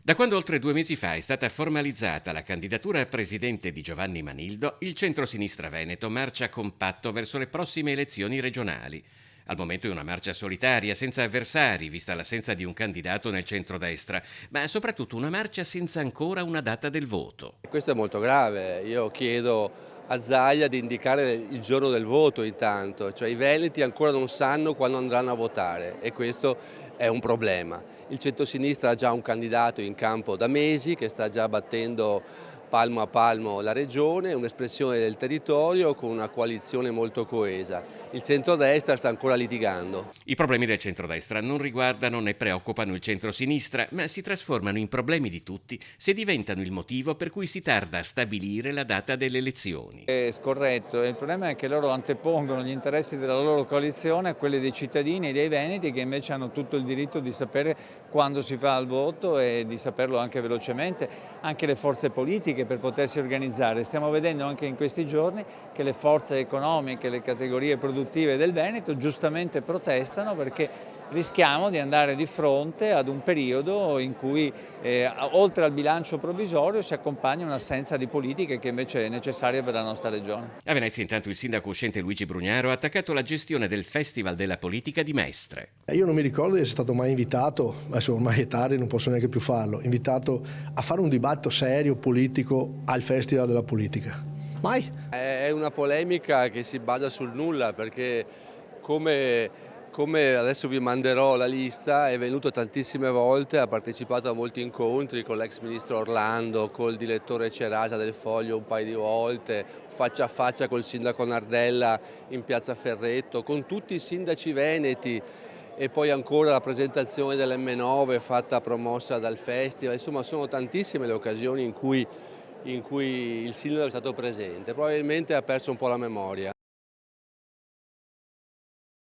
Da quando oltre 2 mesi fa è stata formalizzata la candidatura a presidente di Giovanni Manildo, il centrosinistra veneto marcia compatto verso le prossime elezioni regionali. Al momento è una marcia solitaria, senza avversari, vista l'assenza di un candidato nel centrodestra, ma soprattutto una marcia senza ancora una data del voto. Questo è molto grave, io chiedo a Zaia di indicare il giorno del voto intanto, cioè i veneti ancora non sanno quando andranno a votare e questo è un problema. Il centrosinistra ha già un candidato in campo da mesi che sta già battendo palmo a palmo la regione, un'espressione del territorio con una coalizione molto coesa. Il centrodestra sta ancora litigando. I problemi del centrodestra non riguardano né preoccupano il centrosinistra, ma si trasformano in problemi di tutti se diventano il motivo per cui si tarda a stabilire la data delle elezioni. È scorretto, e il problema è che loro antepongono gli interessi della loro coalizione a quelli dei cittadini e dei veneti, che invece hanno tutto il diritto di sapere quando si fa il voto e di saperlo anche velocemente, anche le forze politiche per potersi organizzare. Stiamo vedendo anche in questi giorni che le forze economiche, le categorie produttive del Veneto giustamente protestano perché rischiamo di andare di fronte ad un periodo in cui oltre al bilancio provvisorio si accompagna un'assenza di politiche che invece è necessaria per la nostra regione. A Venezia intanto il sindaco uscente Luigi Brugnaro ha attaccato la gestione del Festival della Politica di Mestre. Io non mi ricordo di essere stato mai invitato, adesso ormai è tardi, non posso neanche più farlo, invitato a fare un dibattito serio, politico, al Festival della Politica. Mai? È una polemica che si basa sul nulla perché come adesso vi manderò la lista, è venuto tantissime volte, ha partecipato a molti incontri con l'ex ministro Orlando, col direttore Cerasa del Foglio un paio di volte, faccia a faccia col sindaco Nardella in piazza Ferretto, con tutti i sindaci veneti e poi ancora la presentazione dell'M9 fatta promossa dal festival, insomma sono tantissime le occasioni in cui il sindaco è stato presente, probabilmente ha perso un po' la memoria.